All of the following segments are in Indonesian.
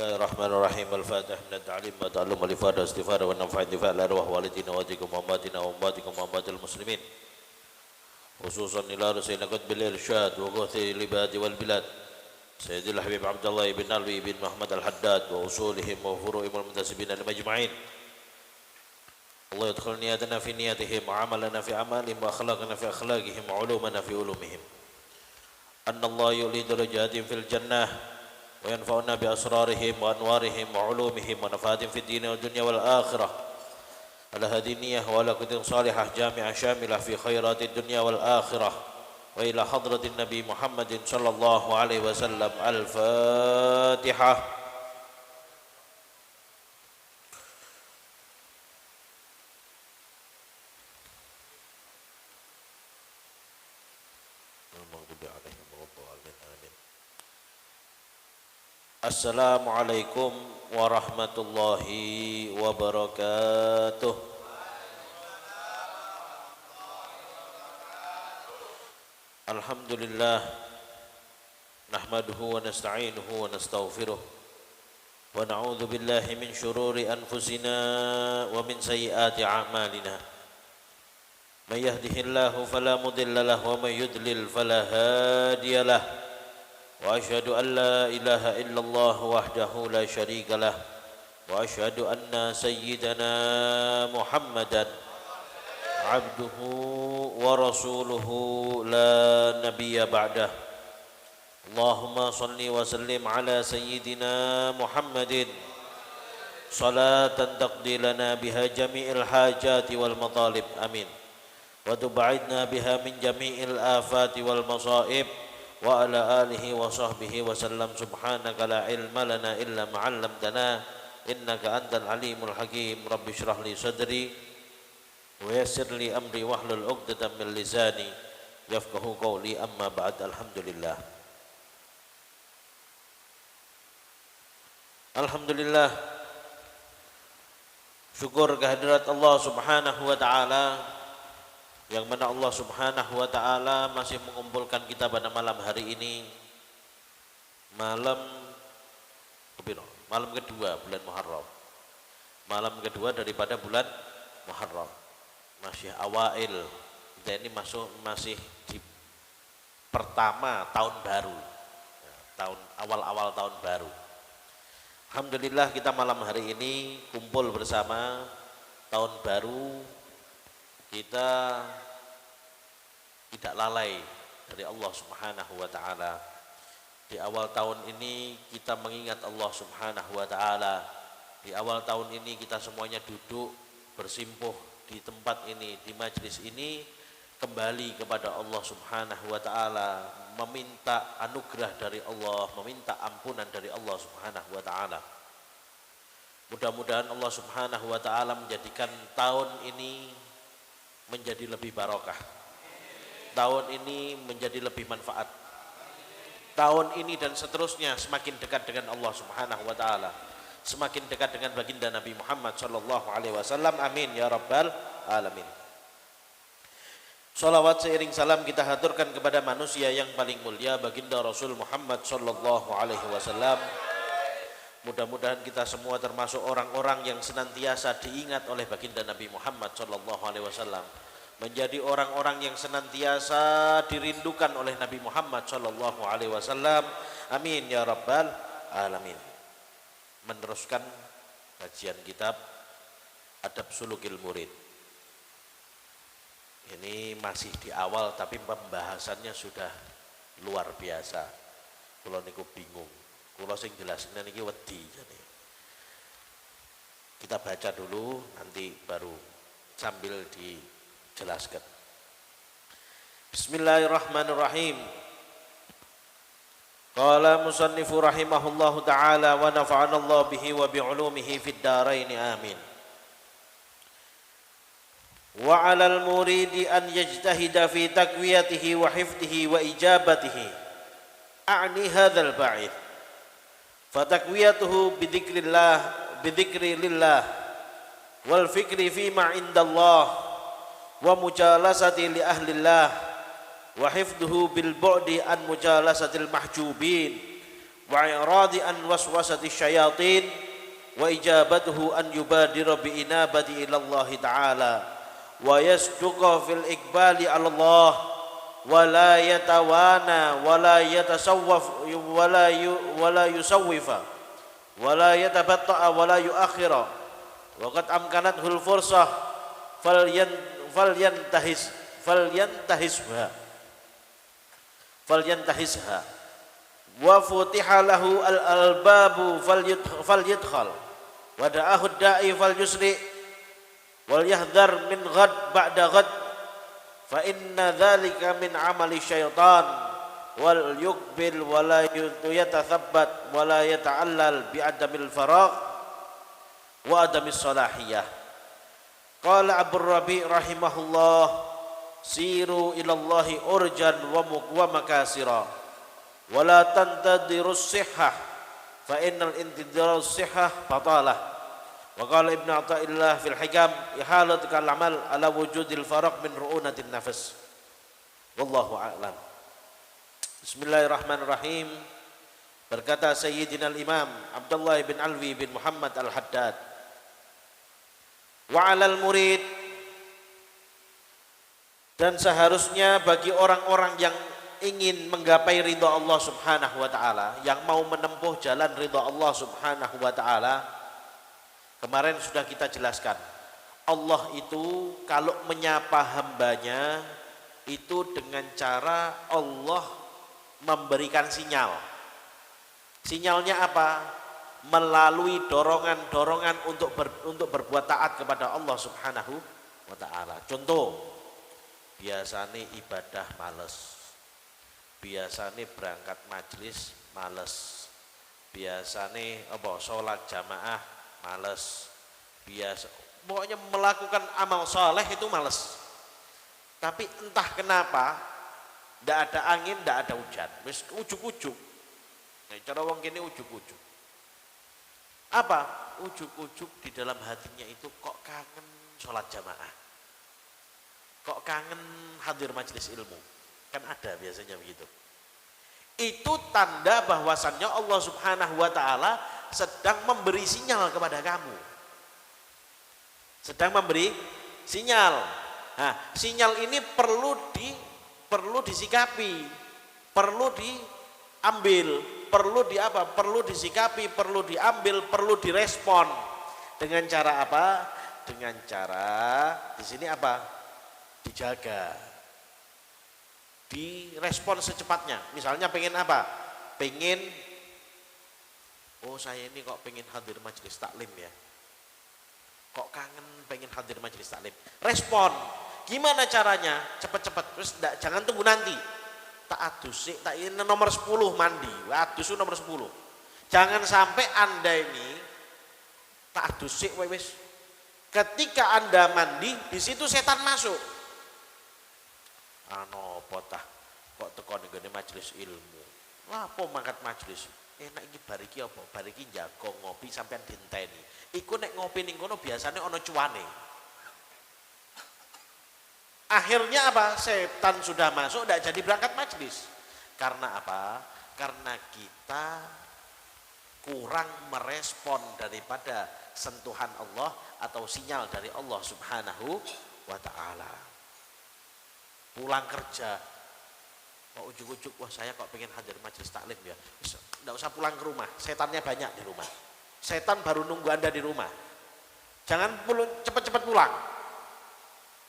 Bismillahirrahmanirrahim. Al-Fatihah min at-ta'lim wa ta'allum wal ifada istifada wa nafa'a intifa' la arwah walidina wa walidikum wa ummatina wa ummatikum wa ummatil muslimin. Khususan ila rasulina qutbil irsyad wa ghuthi libadi wal bilad. Sayyidil Habib Abdullah ibn Alwi ibn Muhammad al-Haddad wa usulihim wa furu'im al-muntasibina al-majma'in. Allah yadkhul niyatana fi niyatihim wa amalana fi amalihim wa akhlaqana fi akhlaqihim wa ulumana fi ulumihim. Anna Allah yu'li darajatin fil jannah وينفعنا بأسرارهم وأنوارهم وعلومهم ونفعاتهم في الدين والدنيا والآخرة على هذه النية وعلى كتب صالحة جامعة شاملة في خيرات الدنيا والآخرة وإلى حضرة النبي محمد صلى الله عليه وسلم. الفاتحة. Assalamualaikum warahmatullahi wabarakatuh. Alhamdulillah nahmaduhu wa nasta'inuhu wa nastaghfiruh wa na'udzu billahi min syururi anfusina wa min sayyiati a'malina. May yahdihillahu fala mudilla lahu wa may yudlil fala hadiya lahu. وأشهد أن لا إله إلا الله وحده لا شريك له وأشهد أن سيدنا محمدا عبده ورسوله لا نبي بعده. اللهم صل وسلم على سيدنا محمد صلاة تقضي لنا بها جميع الحاجات والمطالب آمين وتبعدنا بها من جميع الآفات والمصائب wa ala alihi wa sahbihi wa sallam. Subhanaka la ilma lana illa ma 'allamtana innaka antal alimul hakim. Rabbi shrah li sadri wa yassir li amri wahlul 'uqdatam min lisani yafqahu qawli. Amma ba'd. Alhamdulillah. Alhamdulillah. Syukur kehadirat Allah Subhanahu wa taala yang mana Allah Subhanahu wa taala masih mengumpulkan kita pada malam hari ini, malam kedua bulan Muharram. Malam kedua daripada bulan Muharram. Masih awail. Kita ini masih di pertama tahun baru. Tahun awal-awal tahun baru. Alhamdulillah kita malam hari ini kumpul bersama tahun baru. Kita tidak lalai dari Allah Subhanahu wa taala. Di awal tahun ini kita mengingat Allah Subhanahu wa taala. Di awal tahun ini kita semuanya duduk bersimpuh di tempat ini, di majelis ini, kembali kepada Allah Subhanahu wa taala, meminta anugerah dari Allah, meminta ampunan dari Allah Subhanahu wa taala. Mudah-mudahan Allah Subhanahu wa taala menjadikan tahun ini menjadi lebih barokah. Tahun ini menjadi lebih manfaat. Tahun ini dan seterusnya semakin dekat dengan Allah Subhanahu wa taala, semakin dekat dengan baginda Nabi Muhammad sallallahu alaihi wasallam. Amin ya rabbal alamin. Salawat seiring salam kita haturkan kepada manusia yang paling mulia, baginda Rasul Muhammad sallallahu alaihi wasallam. Mudah-mudahan kita semua termasuk orang-orang yang senantiasa diingat oleh baginda Nabi Muhammad sallallahu alaihi wasallam, menjadi orang-orang yang senantiasa dirindukan oleh Nabi Muhammad sallallahu alaihi wasallam. Amin ya rabbal alamin. Meneruskan kajian kitab Adab Sulukil Murid. Ini masih di awal tapi pembahasannya sudah luar biasa. Kula niku bingung. Kula sing jelasne niki wedi jane. Kita baca dulu nanti baru sambil dijelaskan. Bismillahirrahmanirrahim. Qala musannifu rahimahullahu taala wa nafa'ana Allah bihi wa bi'ulumihi fid dharain amin. Wa 'alal muridi an yajtahida fi takwiyatihi wa hifdhihi wa ijabatihi. A'ni hadzal ba'id. Fatakwiyatuhu bidzikri lillah wal fikri fima indallah wa mujalasati li ahlillah wa hifdhuhu bil bu'di an mujalasatil mahjubin wa i'radi an waswasati syayatin wa ijabatuhu an yubadira bi inabati ila Allah ta'ala wa yasduqa fil iqbali ala Allah wa la yatawana wa la yatasawwaf wa la yusawwifa wa la yatabatta'a wa la yuakhira wa qad amkanathu al fursah falyantahisha wa futiha lahu al albabu falyadkhal wa da'ahu da'i falyusri wal yahdhar min ghad ba'da ghad fa inna dhalika min amali syaitan wal yuqbil wa la yatathabbat wa la yata'allal bi adamil faragh wa adamis salahiyah. Qala Abu Rabi' rahimahullah siru ilallahi urjan wa makasira wa la tantadirus sihhah fa innal intidarus sihhah batalah. Wa qala Ibnu Athaillah fil Hikam ihalatul amal ala wujudil faraq min ru'unatin nafs. Wallahu a'lam. Bismillahirrahmanirrahim. Berkata Sayyidina al-Imam Abdullah bin Alwi bin Muhammad al-Haddad, wa 'alal murid, dan seharusnya bagi orang-orang yang ingin menggapai ridha Allah Subhanahu wa taala, yang mau menempuh jalan ridha Allah Subhanahu wa taala. Kemarin sudah kita jelaskan, Allah itu kalau menyapa hambanya itu dengan cara Allah memberikan sinyal. Sinyalnya apa? Melalui dorongan-dorongan untuk berbuat taat kepada Allah Subhanahu wa taala. Contoh, biasanya ibadah males, biasanya berangkat majelis males, biasanya sholat jamaah males, pokoknya melakukan amal saleh itu males. Tapi entah kenapa tidak ada angin, tidak ada hujan, wis ujuk-ujuk. Nah, cara wong kene ujuk-ujuk. Apa? Ujuk-ujuk di dalam hatinya itu kok kangen sholat jamaah, kok kangen hadir majelis ilmu. Kan ada biasanya begitu. Itu tanda bahwasannya Allah Subhanahu wa taala sedang memberi sinyal kepada kamu. Sedang memberi sinyal. Nah, sinyal ini perlu disikapi, perlu diambil, perlu disikapi, perlu diambil, perlu direspon. Dengan cara apa? Dengan cara di sini apa? Dijaga. Direspon secepatnya. Misalnya pengen apa? Pengen, oh saya ini kok pengen hadir majelis taklim ya. Kok kangen pengen hadir majelis taklim. Respon. Gimana caranya? Cepat-cepat. Terus jangan tunggu nanti. Tak adus sih, tak ini nomor 10 mandi. Adus nomor 10. Jangan sampai Anda ini tak adus sih wis. Ketika Anda mandi, di situ setan masuk. Potah kok teko ning majelis ilmu. Lapo mangkat majelis? Enak iki bariki apa? Bariki jago ngopi sampean dinteni. Iku nek ngopi ning kono biasane ana cuane. Akhirnya apa? Setan sudah masuk, tidak jadi berangkat majelis. Karena apa? Karena kita kurang merespon daripada sentuhan Allah atau sinyal dari Allah Subhanahu wa ta'ala. Pulang kerja, kok ujuk-ujuk, wah saya kok pengen hadir majelis taklim ya. Tidak usah pulang ke rumah, setannya banyak di rumah. Setan baru nunggu Anda di rumah. Jangan cepat-cepat pulang.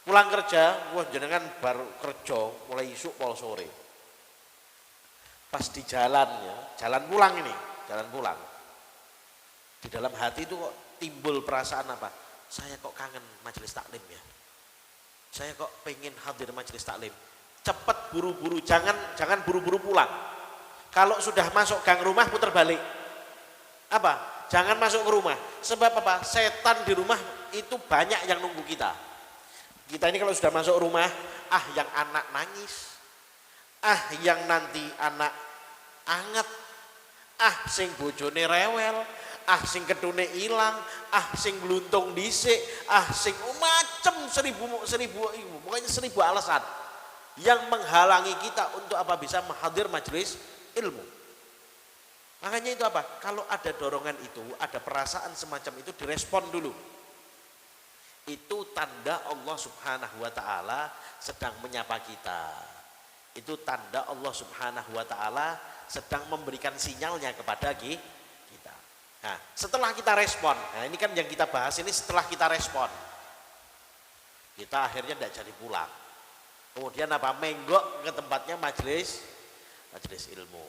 Pulang kerja, wah jenengan baru kerja mulai isuk pol sore. Pas di jalan ya, jalan pulang ini, jalan pulang. Di dalam hati itu kok timbul perasaan apa? Saya kok kangen majelis taklim ya. Saya kok pengen hadir majelis taklim. Cepat buru-buru, jangan buru-buru pulang. Kalau sudah masuk gang rumah putar balik. Apa? Jangan masuk ke rumah. Sebab apa? Setan di rumah itu banyak yang nunggu kita. Kita ini kalau sudah masuk rumah, yang anak nangis, yang nanti anak anget, sing bojone rewel, sing ketune ilang, sing gluntung dhisik, sing macem seribu pokoknya 1000 alasan yang menghalangi kita untuk apa bisa menghadir majelis ilmu. Makanya itu apa? Kalau ada dorongan itu, ada perasaan semacam itu, direspon dulu. Itu tanda Allah Subhanahu wa ta'ala sedang menyapa kita. Itu tanda Allah Subhanahu wa ta'ala sedang memberikan sinyalnya kepada kita. Nah, setelah kita respon, nah ini kan yang kita bahas ini setelah kita respon. Kita akhirnya tidak jadi pulang. Kemudian apa? Menggok ke tempatnya majelis ilmu.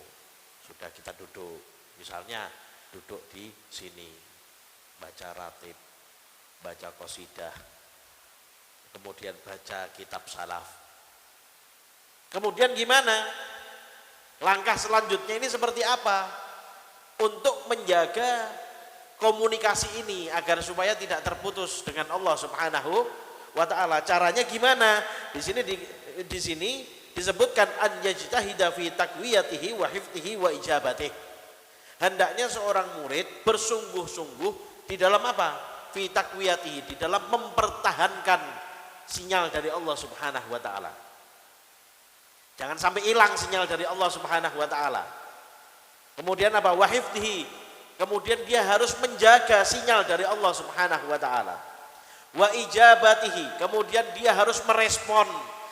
Sudah kita duduk, misalnya duduk di sini, baca ratib, baca qasidah, kemudian baca kitab salaf. Kemudian gimana? Langkah selanjutnya ini seperti apa? Untuk menjaga komunikasi ini agar supaya tidak terputus dengan Allah Subhanahu wa ta'ala. Caranya gimana? Di sini disebutkan an yajtahida fi takwiyatihi wa hifdhihi wa ijabatihi. Hendaknya seorang murid bersungguh-sungguh di dalam apa? Fi takwiyatihi, di dalam mempertahankan sinyal dari Allah Subhanahu wa ta'ala. Jangan sampai hilang sinyal dari Allah Subhanahu wa ta'ala. Kemudian apa? Wa hifdhihi. Kemudian dia harus menjaga sinyal dari Allah Subhanahu wa ta'ala. Wa ijabatihi. Kemudian dia harus merespon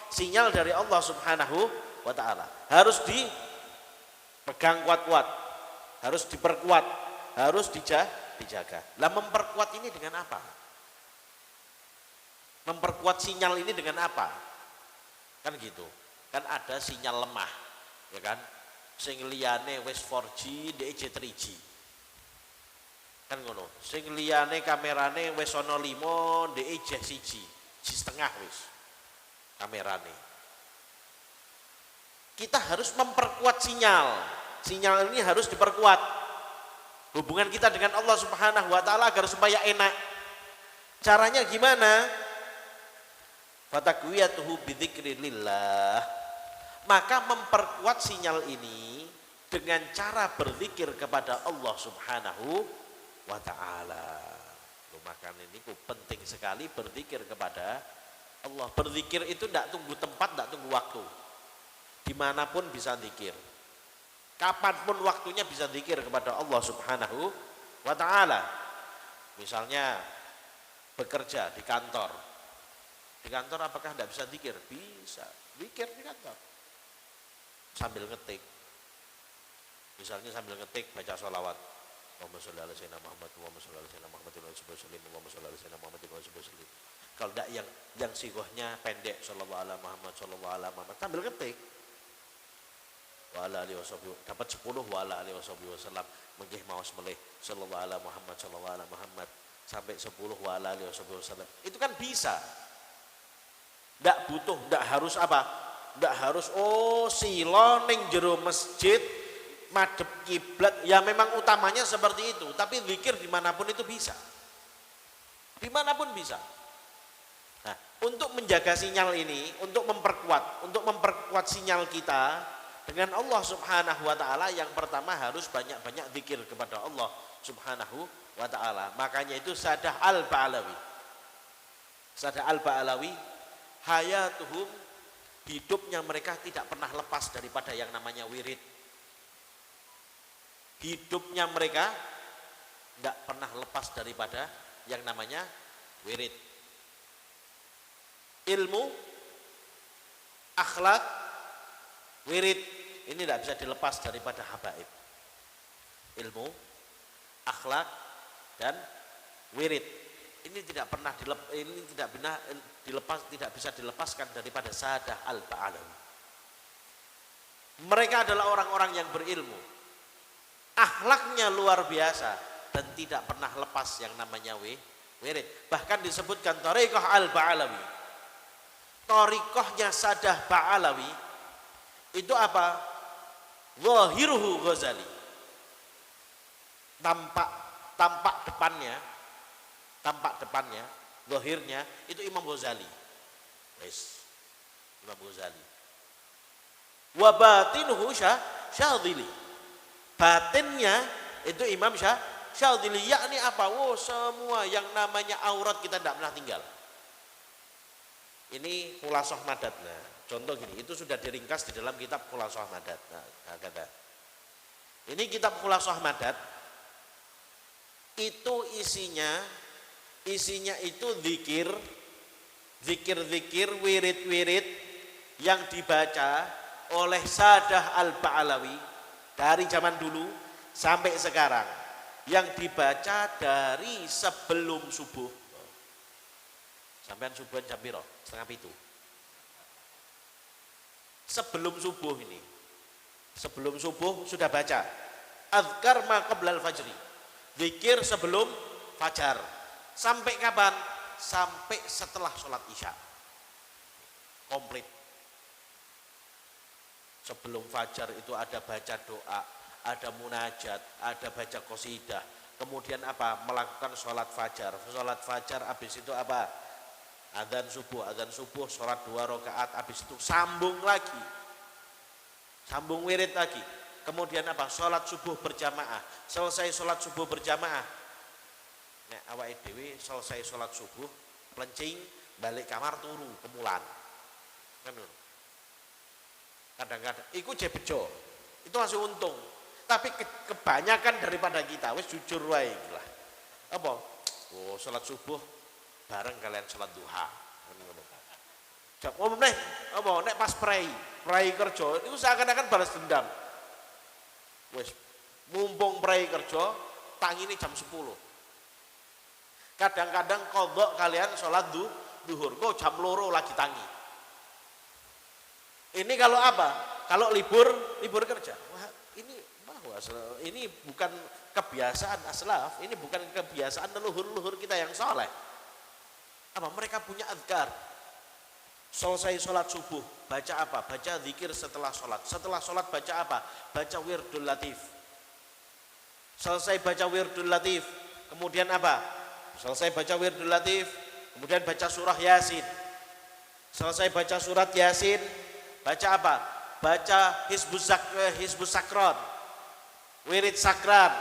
sinyal dari Allah Subhanahu wa ta'ala. Harus dipegang kuat-kuat, harus diperkuat, harus dijaga. Lah memperkuat ini dengan apa? Memperkuat sinyal ini dengan apa? Kan gitu. Kan ada sinyal lemah, ya kan? Sing liyane wis 4G, DEJ 3G. Kan ngono. Sing liyane kamerane wis ana 5, DEJ 1G, setengah wis kamerane. Kita harus memperkuat sinyal. Sinyal ini harus diperkuat. Hubungan kita dengan Allah Subhanahu wa ta'ala agar supaya enak. Caranya gimana? Fatakwiyatuhu bidzikrillah. Maka memperkuat sinyal ini dengan cara berzikir kepada Allah Subhanahu wa ta'ala. Maka ini penting sekali berzikir kepada Allah. Berzikir itu tidak tunggu tempat, tidak tunggu waktu. Dimanapun bisa zikir. Kapanpun waktunya bisa zikir kepada Allah Subhanahu wa ta'ala. Misalnya bekerja di kantor. Di kantor apakah tidak bisa zikir? Bisa. Zikir di kantor. Sambil ngetik. Misalnya sambil ngetik baca sholawat. Allahumma sholli ala sayyidina Muhammad, Allahumma sholli ala sayyidina Muhammad, Allahumma sholli ala sayyidina Muhammad, Allahumma sholli. Kalau tidak yang sigohnya pendek, sallallahu ala Muhammad, sallallahu ala Muhammad, sambil ngetik. Wa ala alihi washabihi, dapat 10 wa ala alihi washabihi wasallam, menggih maos melih sallallahu ala Muhammad, sallallahu ala Muhammad sampai 10 wa ala alihi washabihi wasallam. Itu kan bisa. Tidak butuh, tidak harus apa? Tidak harus sila ning jero masjid madhep kiblat. Ya memang utamanya seperti itu, tapi zikir dimanapun itu bisa. Dimanapun bisa. Nah, untuk menjaga sinyal ini, untuk memperkuat sinyal kita dengan Allah Subhanahu wa ta'ala, yang pertama harus banyak-banyak zikir kepada Allah Subhanahu wa ta'ala. Makanya itu Sadah Al-Ba'alawi. Sadah Al-Ba'alawi, hayatuhum, hidupnya mereka tidak pernah lepas daripada yang namanya wirid. Hidupnya mereka tidak pernah lepas daripada yang namanya wirid. Ilmu, akhlak, wirid, ini tidak bisa dilepas daripada habaib. Ilmu, akhlak, dan wirid. Ini tidak bisa dilepaskan daripada Sadah Al-Ba'alawi. Mereka adalah orang-orang yang berilmu. Akhlaknya luar biasa dan tidak pernah lepas yang namanya wirid. Bahkan disebutkan Thariqah Al-Ba'alawi. Thariqahnya Sadah Ba'alawi itu apa? Zahiruhu Ghazali. Tampak depannya, zahirnya itu Imam Ghazali. Imam Ghazali. Wa batinuhu Syadzili. Batinnya itu Imam Syadzili. Yakni apa? Semua yang namanya aurat kita tidak pernah tinggal. Ini Khulasah Madad. Nah, contoh gini, itu sudah diringkas di dalam kitab Khulasah Madad. Nah, kata Ini kitab Khulasah Madad itu isinya itu zikir, wirid-wirid yang dibaca oleh Sadah Al-Ba'alawi dari zaman dulu sampai sekarang, yang dibaca dari sebelum subuh. Sampean subuhan jam piro? 6:30. Sebelum subuh ini. Sebelum subuh sudah baca. Azkar ma qablal fajri. Zikir sebelum fajar. Sampai kapan? Sampai setelah sholat isya. Komplit. Sebelum fajar itu ada baca doa, ada munajat, ada baca qasidah. Kemudian apa? Melakukan sholat fajar. Sholat fajar habis itu apa? Adzan subuh, sholat 2 rakaat, habis itu sambung lagi. Sambung wirid lagi. Kemudian apa? Sholat subuh berjamaah. Selesai sholat subuh berjamaah. Nek awake dhewe selesai sholat subuh, plencing, balik kamar turu, kemulan. Kan kadang-kadang iku je bejo. Itu masih untung. Tapi kebanyakan daripada kita wis jujur wae lah. Apa? Oh, sholat subuh bareng kalian sholat duha. Ngono. Nek pas prai kerja itu seakan-akan balas dendam. Wis mumpung prai kerja tangine jam 10. Kadang-kadang kodok kalian sholat duhur, kok jam 2 lagi tangi. Ini kalau apa? Kalau libur kerja. Wah, ini bukan kebiasaan aslaf, ini bukan kebiasaan leluhur-leluhur kita yang soleh. Apa? Mereka punya azkar. Selesai sholat subuh, baca apa? Baca zikir setelah sholat. Setelah sholat baca apa? Baca wirdul latif. Selesai baca wirdul latif, kemudian apa? Selesai baca wirdul latif, kemudian baca surah Yasin. Selesai baca surat Yasin, baca apa? Baca Hizbus Sakron, wirid sakran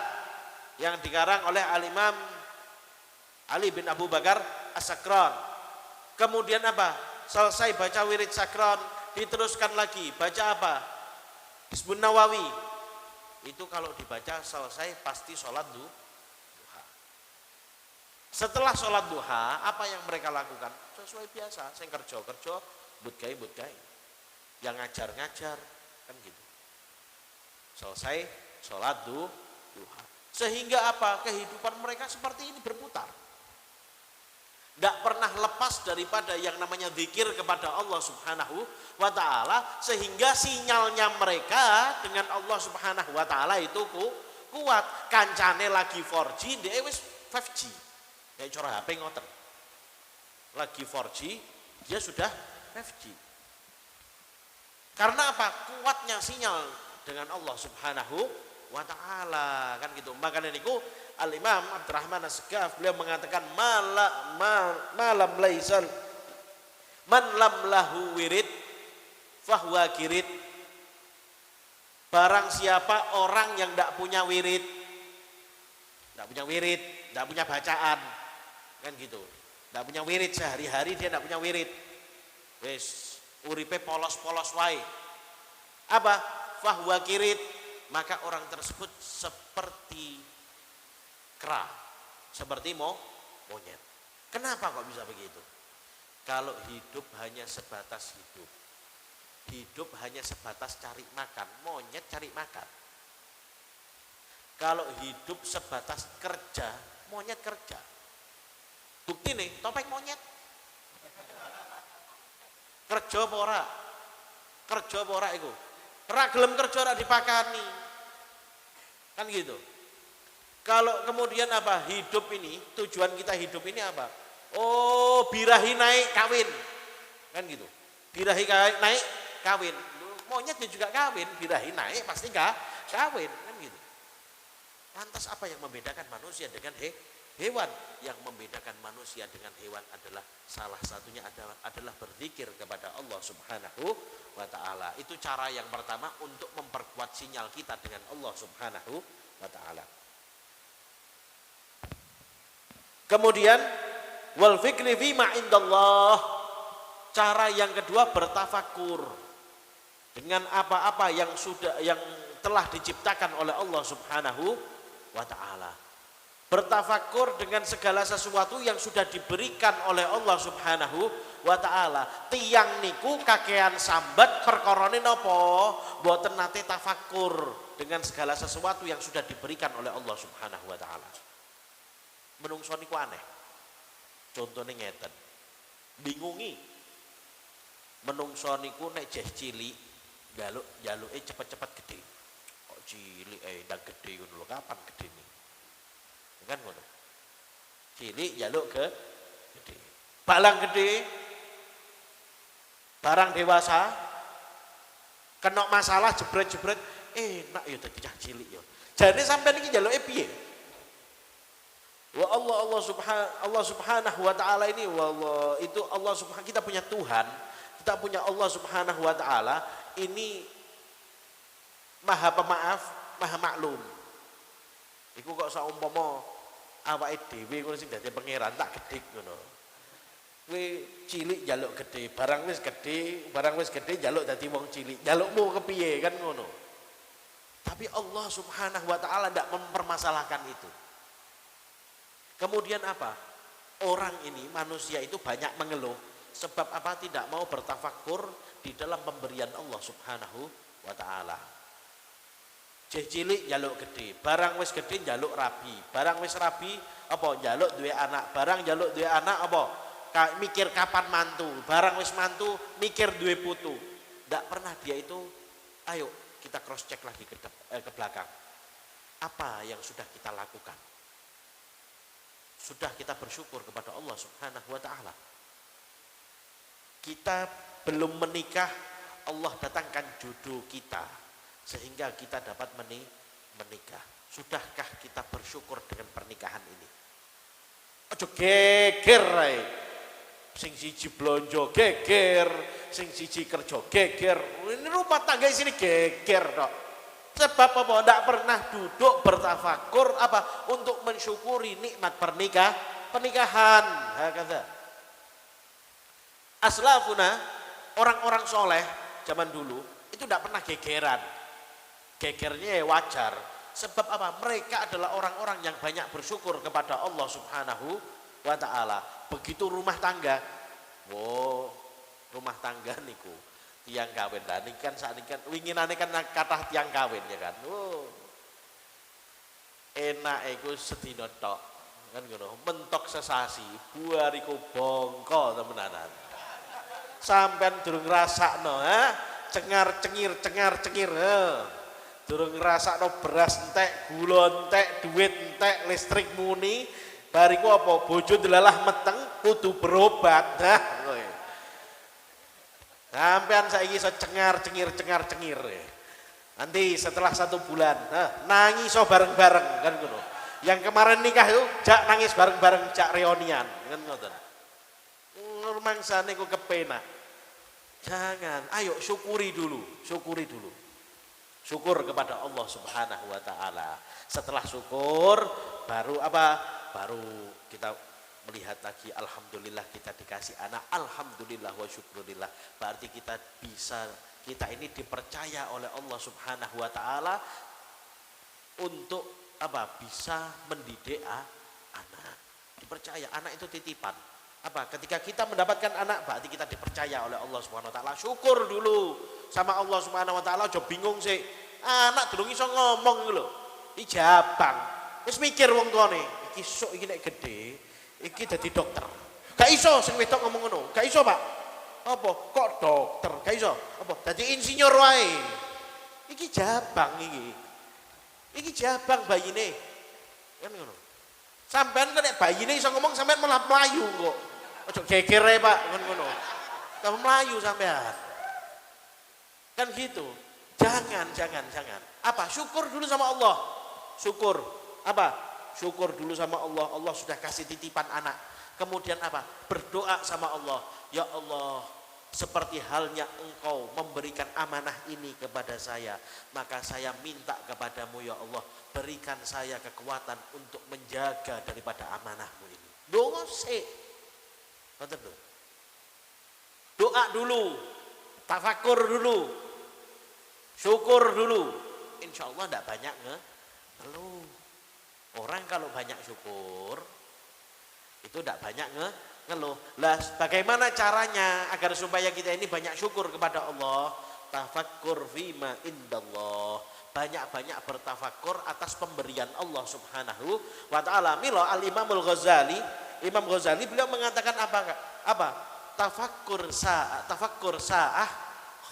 yang dikarang oleh Al-Imam Ali bin Abu Bakar As-Sakran. Kemudian apa? Selesai baca wirid sakran, diteruskan lagi. Baca apa? Hizbun Nawawi. Itu kalau dibaca selesai pasti sholat duha. Setelah sholat duha, apa yang mereka lakukan? Sesuai biasa, saya kerja, budgai. Yang ngajar, kan gitu. Selesai sholat duha. Sehingga apa? Kehidupan mereka seperti ini berputar. Tidak pernah lepas daripada yang namanya zikir kepada Allah Subhanahu wa ta'ala, sehingga sinyalnya mereka dengan Allah Subhanahu wa ta'ala itu kuat. Kancane lagi 4G, dia wis 5G. Kayak cara HP ngoten. Lagi 4G, dia sudah 5G. Karena apa? Kuatnya sinyal dengan Allah Subhanahu wa ta'ala, kan gitu. Makanya niku Al-Imam Abdurrahman As-Sagaf beliau mengatakan malam laisal man lam lahu wirid fahuwa kirid. Barang siapa orang yang tidak punya wirid, tidak punya bacaan, kan gitu. Tidak punya wirid sehari-hari, dia tidak punya wirid. Wes uripe polos-polos wae. Apa? Fahuwa kirid. Maka orang tersebut seperti kera, seperti monyet. Kenapa kok bisa begitu? Kalau hidup hanya sebatas hidup hanya sebatas cari makan, monyet cari makan. Kalau hidup sebatas kerja, monyet kerja. Bukti nih, topeng monyet. Kerja apa ora? Kerja apa ora iku? Ora gelem kerja ora dipakani. Kan gitu. Kalau kemudian apa? Hidup ini, tujuan kita hidup ini apa? Oh, birahi naik kawin. Kan gitu. Birahi naik kawin. Monyetnya juga kawin, birahi naik pasti kawin, kan gitu. Lantas apa yang membedakan manusia dengan hewan? Yang membedakan manusia dengan hewan adalah salah satunya adalah berzikir kepada Allah Subhanahu wa ta'ala. Itu cara yang pertama untuk memperkuat sinyal kita dengan Allah Subhanahu wa ta'ala. Kemudian wal fikri fima indallah. Cara yang kedua bertafakur dengan apa-apa yang telah diciptakan oleh Allah Subhanahu wa taala. Bertafakur dengan segala sesuatu yang sudah diberikan oleh Allah Subhanahu wa taala. Tiyang niku kakean sambat perkorone napa? Mboten nate tafakur dengan segala sesuatu yang sudah diberikan oleh Allah Subhanahu wa taala. Menungso niku aneh. Contohnya ngeten. Bingungi. Menungso niku nek jeh cilik jaluke cepet-cepet gede. Kok cilik ndak gede ngono lho, kapan gedene? Kan ngono. Cilik jaluk ke gede. Balang gede. Barang dewasa kena masalah jebret-jebret enak ya dadi cah cilik ya. Jane sampean iki jaluke piye? Wa Allah Subhanahu wa taala ini wallah itu Allah Subhanahu kita punya Tuhan, kita punya Allah Subhanahu wa taala ini Maha Pemaaf, Maha Maklum. Iku kok saumpama awake dhewe ngono sing dadi pangeran tak gedhik ngono. Kowe cilik njaluk gedhe, barang wis gedhe njaluk dadi wong cilik. Njalukmu kepiye kan ngono. Tapi Allah Subhanahu wa taala ndak mempermasalahkan itu. Kemudian apa? Orang ini manusia itu banyak mengeluh sebab apa? Tidak mau bertafakur di dalam pemberian Allah Subhanahu wa taala. Jeh cilik njaluk gede, barang wis gede njaluk rabi, barang wis rabi apa njaluk duwe anak, barang njaluk duwe anak apa mikir kapan mantu, barang wis mantu mikir duwe putu. Ndak pernah dia itu, ayo kita cross check lagi ke belakang. Apa yang sudah kita lakukan? Sudah kita bersyukur kepada Allah Subhanahu wa taala. Kita belum menikah, Allah datangkan jodoh kita sehingga kita dapat menikah. Sudahkah kita bersyukur dengan pernikahan ini? Ojo geger ae. Sing siji blonjo geger, sing siji kerja geger. Ini rumah tangga sini geger tok. Sebab apa? Ndak pernah duduk bertafakur apa untuk mensyukuri nikmat pernikahan. Hakadha. Aslafuna, orang-orang soleh zaman dulu itu ndak pernah gegeran. Gegernya wajar. Sebab apa? Mereka adalah orang-orang yang banyak bersyukur kepada Allah Subhanahu wa taala. Begitu rumah tangga, rumah tangga niku tiang kawin. Lah niki kan saat ini kan winginane kan kathah tiang kawin ya kan. Enak iku sedina tok. Kan ngono, mentok sesasi, buariku bongko temenanan. Sampean durung ngrasakno, cengar-cengir. Durung ngrasakno beras entek, gula entek, duit entek, listrik muni, bariku apa bojo delalah meteng kudu berobat. Nah, kowe. Sampean saiki iso cengar-cengir. Nanti setelah 1 bulan, nangis bareng-bareng kan ngono. Yang kemarin nikah itu jak nangis bareng-bareng, jak reunian kan ngoten. Rumangsane kok kepenak. Jangan, ayo syukuri dulu. Syukur kepada Allah Subhanahu wa taala. Setelah syukur baru apa? Baru kita melihat lagi alhamdulillah kita dikasih anak, alhamdulillah wa syukurillah. Berarti kita ini dipercaya oleh Allah Subhanahu wa taala untuk apa? Bisa mendidik anak. Dipercaya, anak itu titipan. Apa? Ketika kita mendapatkan anak berarti kita dipercaya oleh Allah Subhanahu wa taala. Syukur dulu sama Allah Subhanahu wa taala, aja bingung sih. Anak durung iso ngomong lho. Ijabang. Wis mikir wong tuane, iki sok iki nek gedhe, iki dadi dokter. Gak iso sing wedok ngomong ngono. Gak iso, Pak. Apa? Kok dokter? Gak iso. Apa? Dadi insinyur wae. Iki jabang iki. Iki jabang bayine. Kan ngono. Sampean nek bayine iso ngomong sampean malah mlayu kok. Ojo geger ae, Pak, kan ngono. Kamu mlayu sampean. Kan gitu. Jangan. Apa? Syukur dulu sama Allah. Syukur. Apa? Syukur dulu sama Allah. Allah sudah kasih titipan anak. Kemudian apa? Berdoa sama Allah. Ya Allah, seperti halnya Engkau memberikan amanah ini kepada saya, maka saya minta kepadamu ya Allah, berikan saya kekuatan untuk menjaga daripada amanahmu ini. Doa sih. Doa dulu. Tafakur dulu. Syukur dulu. insya Allah tidak banyak ngeluh. Orang kalau banyak syukur itu tidak banyak ngeluh. Lah bagaimana caranya agar supaya kita ini banyak syukur kepada Allah? Tafakkur fima indallah. Banyak-banyak bertafakkur atas pemberian Allah Subhanahu wa taala. Milo Al-Imamul Ghazali, Imam Ghazali beliau mengatakan apa? Tafakkur sa'ah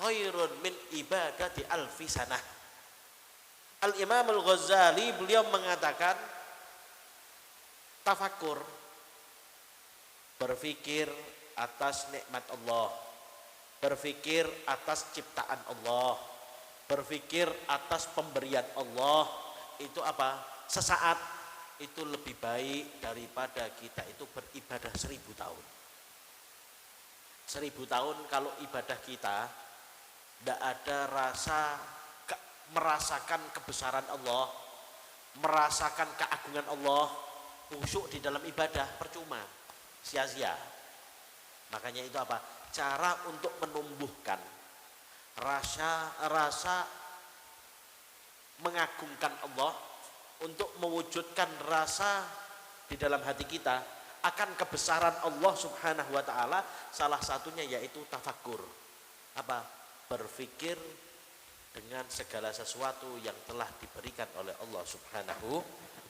khairun min ibadati alfi sanah. Al-Imamul Ghazali beliau mengatakan tafakkur, berpikir atas nikmat Allah, berpikir atas ciptaan Allah, berpikir atas pemberian Allah, itu apa? Sesaat itu lebih baik daripada kita itu beribadah 1000 tahun. 1000 tahun kalau ibadah kita tidak ada rasa merasakan kebesaran Allah, merasakan keagungan Allah, khusyuk di dalam ibadah, percuma, sia-sia. Makanya itu apa? Cara untuk menumbuhkan rasa mengagungkan Allah, untuk mewujudkan rasa di dalam hati kita akan kebesaran Allah Subhanahu wa taala, salah satunya yaitu tafakkur. Apa? Berpikir dengan segala sesuatu yang telah diberikan oleh Allah Subhanahu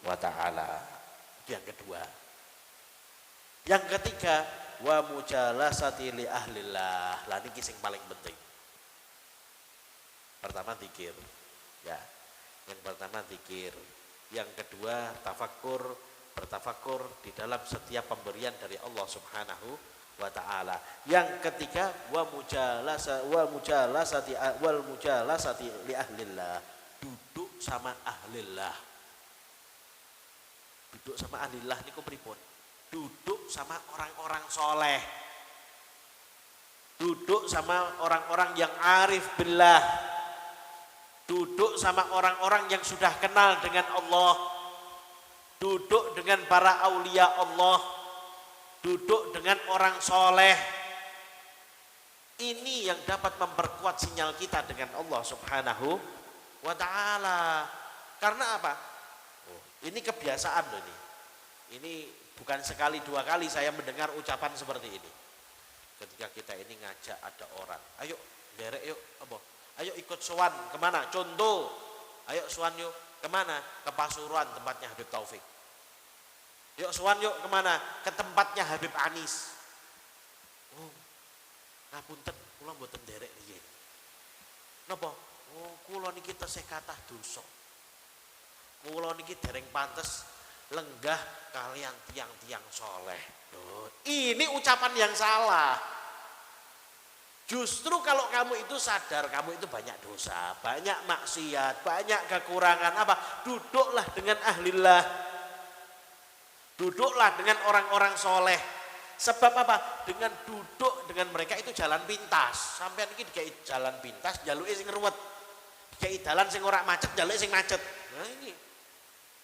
wa taala. Itu yang kedua. Yang ketiga, wa mujalasati li ahlillah. Lah niki sing paling penting. Pertama zikir. Ya. Yang pertama zikir. Yang kedua tafakkur, bertafakkur di dalam setiap pemberian dari Allah Subhanahu wa taala. Yang ketiga wal mujalasati li ahlillah. Duduk sama ahlillah. Duduk sama ahlillah niku pripun? Duduk sama orang-orang soleh. Duduk sama orang-orang yang arif billah. Duduk sama orang-orang yang sudah kenal dengan Allah. Duduk dengan para aulia Allah. Duduk dengan orang soleh. Ini yang dapat memperkuat sinyal kita dengan Allah Subhanahu wa ta'ala. Karena apa? Ini kebiasaan loh ini. Ini bukan sekali dua kali saya mendengar ucapan seperti ini. Ketika kita ini ngajak ada orang, ayo derek yuk, apa? Ayo ikut sowan kemana? Contoh, ayo sowan yuk kemana? Ke Pasuruan tempatnya Habib Taufik. Yuk sowan yuk kemana? Ke tempatnya Habib Anis. Oh, ngapunten, kula mboten derek riyen. Napa? Oh, kula niki tesih kathah dosa. Kula niki dereng pantes lenggah kalian tiang-tiang soleh. Loh, ini ucapan yang salah. Justru kalau kamu itu sadar kamu itu banyak dosa, banyak maksiat, banyak kekurangan, apa? Duduklah dengan ahlillah. Duduklah dengan orang-orang soleh. Sebab apa? Dengan duduk dengan mereka itu jalan pintas. Sampai ini dikai jalan pintas, jaluke sing ruwet. Dikai dalan sing ora macet, jaluke sing macet. Nah ini.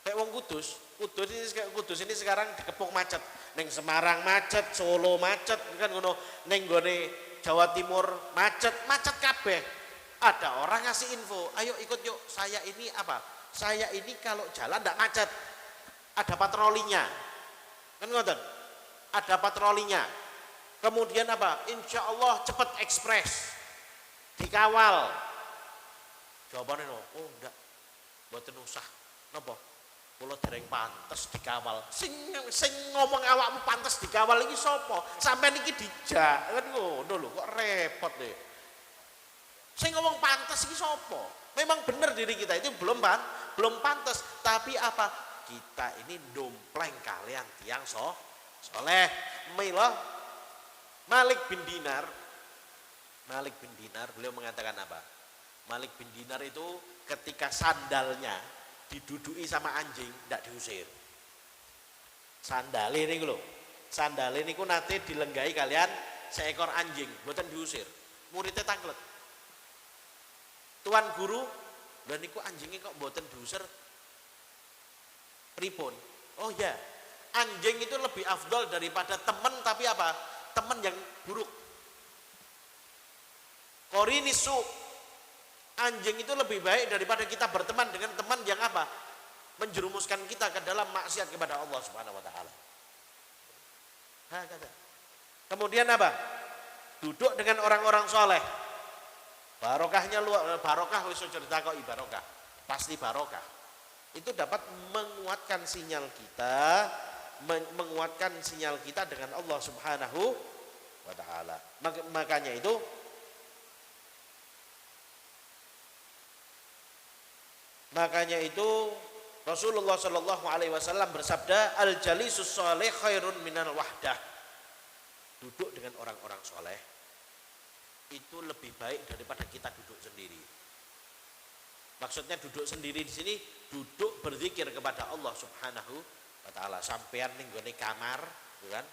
Kayak wong Kudus ini sekarang dikepung macet. Neng Semarang macet, Solo macet, kan ngono. Neng gone Jawa Timur macet kabeh. Ada orang ngasih info, ayo ikut yuk. Saya ini apa? Saya ini kalau jalan tidak macet. Ada patrolinya. Kan ngoten? Ada patrolinya. Kemudian apa? Insya Allah cepat ekspres. Dikawal. Jawabannya oh enggak. Mboten usah. Napa? Kula dereng pantes dikawal. Sing ngomong awakmu pantes dikawal iki sapa? Sampeyan iki dijak. Kan ngono lho, kok repot deh. Sing ngomong pantes iki sapa? Memang benar diri kita itu belum pantes, tapi apa? Kita ini dompleng kalian tiang soleh. Mila Malik bin Dinar beliau mengatakan apa? Malik bin Dinar itu ketika sandalnya didudui sama anjing tidak diusir. Sandale niku lho. Sandale niku nate dilenggahi kalian seekor anjing, mboten diusir. Muridnya tanglet. Tuan guru, lha niku anjingnya kok mboten diusir? Pripun? Oh ya, anjing itu lebih afdol daripada teman, tapi apa? Teman yang buruk. Korinisu, Anjing itu lebih baik daripada kita berteman dengan teman yang apa? Menjerumuskan kita ke dalam maksiat kepada Allah Subhanahu wa taala. Kemudian apa? Duduk dengan orang-orang soleh. Barokahnya luar, barokah wis cerita kok barokah. Pasti barokah. Itu dapat menguatkan sinyal kita, menguatkan sinyal kita dengan Allah Subhanahu wa taala. Makanya itu Rasulullah Shallallahu Alaihi Wasallam bersabda, al jalisus soleh khairun minal wahdah. Duduk dengan orang-orang soleh itu lebih baik daripada kita duduk sendiri. Maksudnya duduk sendiri di sini duduk berzikir kepada Allah Subhanahu wa taala. Sampean ning gone kamar, kan?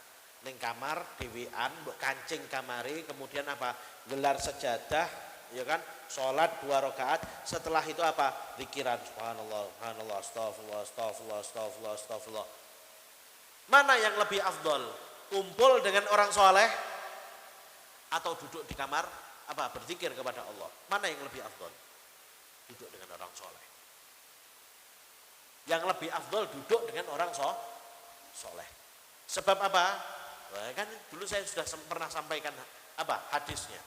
Ning kamar dhewean mbok kancing kamare, kemudian apa? Gelar sejadah, ya kan? Salat 2 rakaat, setelah itu apa? Zikiran subhanallah, subhanallah, astagfirullah, astagfirullah, astagfirullah, astagfirullah. Mana yang lebih afdol? Kumpul dengan orang soleh atau duduk di kamar apa berzikir kepada Allah? Mana yang lebih afdol? Duduk dengan orang soleh. Yang lebih afdol duduk dengan orang soleh. Sebab apa? Nah, kan dulu saya sudah pernah sampaikan apa hadisnya.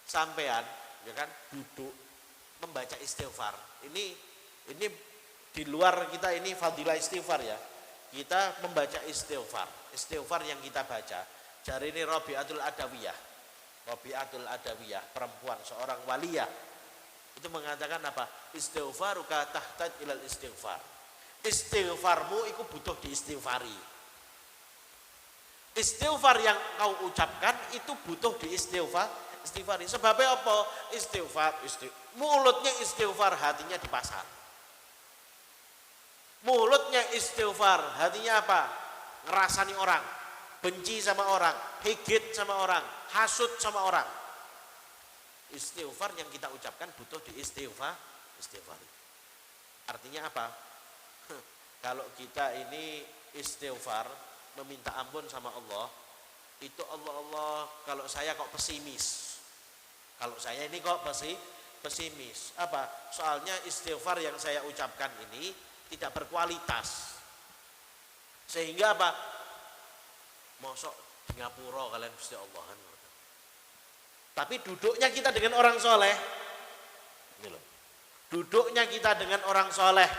Sampean, ya kan, duduk membaca istighfar. Ini di luar kita ini fadilah istighfar ya. Kita membaca istighfar. Istighfar yang kita baca. Jari ini Rabi'atul Adawiyah. Rabi'atul Adawiyah, perempuan seorang waliyah. Itu mengatakan apa? Istighfaruka tahtaj ilal istighfar. Istighfarmu itu butuh diistighfari. Istighfar yang kau ucapkan itu butuh diistighfari. Sebabnya apa? Mulutnya istighfar, hatinya di pasar. Mulutnya istighfar, hatinya apa? Ngerasani orang, benci sama orang, higit sama orang, hasud sama orang. Istighfar yang kita ucapkan butuh diistighfari. Artinya apa? Kalau kita ini istighfar, meminta ampun sama Allah, itu Allah, kalau saya kok pesimis. Kalau saya ini kok pesimis. Apa? Soalnya istighfar yang saya ucapkan ini tidak berkualitas. Sehingga apa? Mosok di ngapura kalian Gusti Allah kan. Tapi duduknya kita dengan orang soleh. Ini loh. Duduknya kita dengan orang soleh.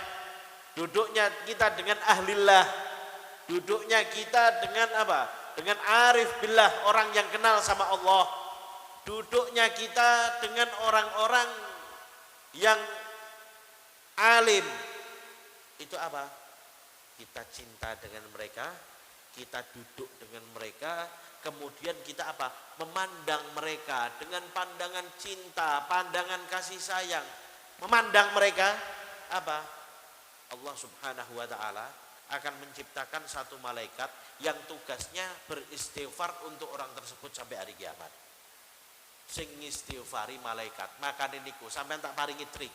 Duduknya kita dengan ahlillah. Duduknya kita dengan apa? Dengan arif billah, orang yang kenal sama Allah. Duduknya kita dengan orang-orang yang alim. Itu apa? Kita cinta dengan mereka, kita duduk dengan mereka, kemudian kita apa? Memandang mereka dengan pandangan cinta, pandangan kasih sayang. Memandang mereka apa? Allah Subhanahu wa taala akan menciptakan satu malaikat yang tugasnya beristighfar untuk orang tersebut sampai hari kiamat. Sing istighfari malaikat. Makane niku sampean tak paringi trik.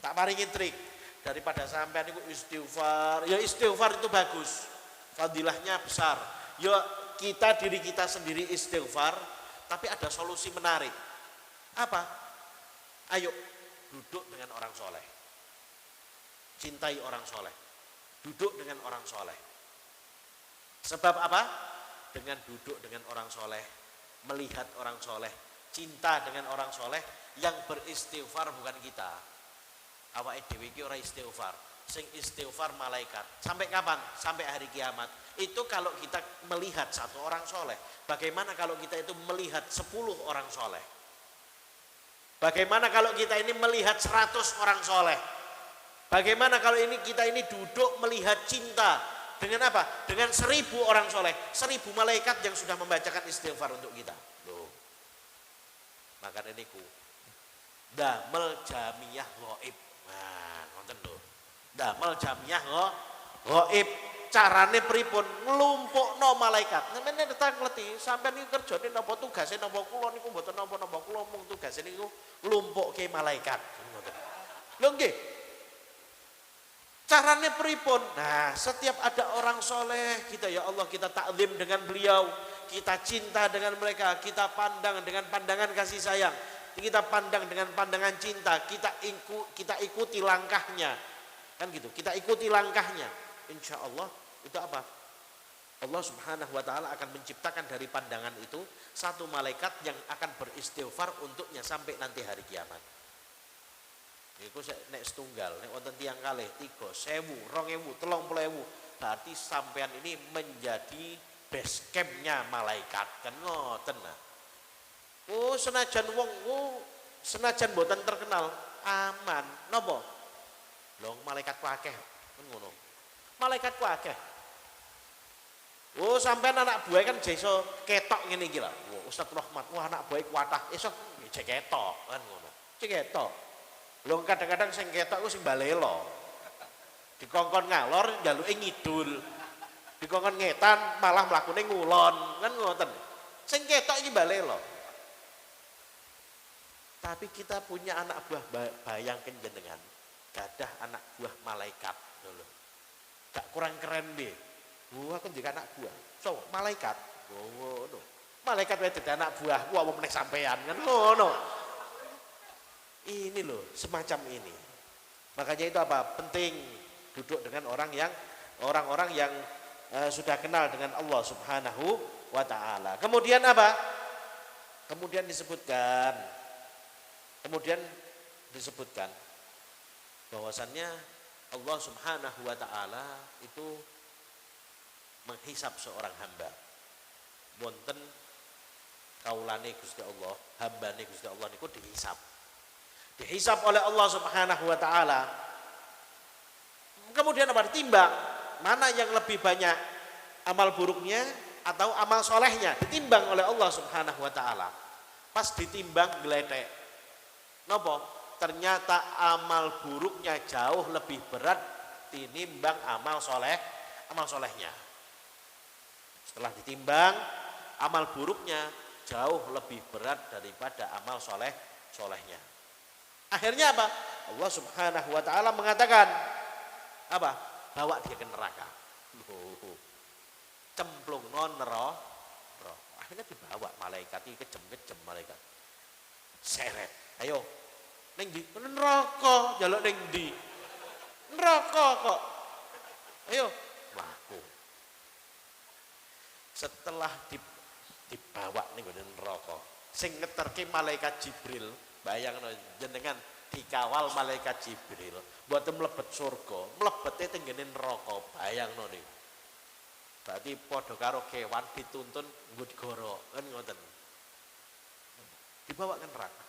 Tak paringi trik. Daripada sampean niku istighfar, ya istighfar itu bagus. Fadilahnya besar. Ya kita diri kita sendiri istighfar, tapi ada solusi menarik. Apa? Ayo duduk dengan orang soleh. Cintai orang soleh. Duduk dengan orang soleh. Sebab apa? Dengan duduk dengan orang soleh, melihat orang soleh, cinta dengan orang soleh, yang beristighfar bukan kita. Awake dhewe iki ora istighfar. Sing istighfar malaikat. Sampai kapan? Sampai hari kiamat. Itu kalau kita melihat satu orang soleh. Bagaimana kalau kita itu melihat 10 orang soleh? Bagaimana kalau kita ini melihat 100 orang soleh? Bagaimana kalau kita ini duduk melihat cinta dengan apa? Dengan 1000 orang soleh, 1000 malaikat yang sudah membacakan istighfar untuk kita. Loh. Maka niku damel jamiyah ghaib. Nah, ngoten lho. Damel jamiyah ghaib. Carane pripun? Nglumpukno malaikat. Sampeyan tak ngerti, sampeyan iki kerjane napa tugase napa kula niku mboten napa-napa, kula mung tugase niku nglumpukke malaikat. Ngoten. Lho nggih. Caranya pripun? Nah, setiap ada orang soleh, kita ya Allah kita takzim dengan beliau, kita cinta dengan mereka, kita pandang dengan pandangan kasih sayang. kita pandang dengan pandangan cinta, kita ikuti langkahnya. Kan gitu, kita ikuti langkahnya. Insya Allah itu apa? Allah Subhanahu wa taala akan menciptakan dari pandangan itu satu malaikat yang akan beristighfar untuknya sampai nanti hari kiamat. Iku nek setunggal, nek wonten tiyang kalih 3.000, 2.000, 30.000, berarti sampean ini menjadi base campnya malaikat. Kan ngoten nah. Oh, senajan wong senajan mboten terkenal, aman. Napa? Lho malaikat ku akeh. Kan ngono. Malaikat ku akeh. Oh, sampean anak buah kan iso ketok ngene iki lho. Oh, Ustaz Rahmat, wah anak buah kuatah. Iso jek ketok kan ngono. Cek ketok. Lho kadang-kadang sing ketok ku sing balelo. Dikongkon ngalor njaluke ngidul. Dikongkon ngetan malah mlakune ngulon. Kan ngoten. Sing ketok iki balelo. Tapi kita punya anak buah bayangkan jenengan. Gadah anak buah malaikat lho. Gak kurang keren deh. Wah, aku juga anak buah. So, malaikat. Oh, no. Malaikat wae dadi anak buah. Wah, mau meneh sampean kan ngono. Ini loh, semacam ini. Makanya itu apa? Penting duduk dengan orang-orang yang sudah kenal dengan Allah Subhanahu wa taala. Kemudian apa? Kemudian disebutkan bahwasannya Allah Subhanahu wa taala itu menghisap seorang hamba. Wonten kaulane Gusti Allah, hambane Gusti Allah niku dihisap. Dihisap oleh Allah Subhanahu wa taala. Kemudian apa? Ditimbang mana yang lebih banyak amal buruknya atau amal solehnya, ditimbang oleh Allah Subhanahu wa taala. Pas ditimbang gledek. Napa? Ternyata amal buruknya jauh lebih berat tinimbang amal solehnya. Setelah ditimbang, amal buruknya jauh lebih berat daripada amal solehnya. Akhirnya apa? Allah Subhanahu wa taala mengatakan apa? Bawa dia ke neraka. Cemplung neraka. Akhirnya dibawa malaikat, iki kejem-kejem malaikat. Seret. Ayo. Ning ndi? Neraka, njaluk ning ndi? Neraka kok. Ayo, mlaku. Setelah dibawa ning neraka, sing ngeterke malaikat Jibril, bayangno jenengan dikawal malaikat Jibril, mboten mlebet surga, mlebete teng ngene neraka, bayangno niku. Berarti padha karo kewan dituntun nggo digoro, kan ngoten. Dibawa ke neraka.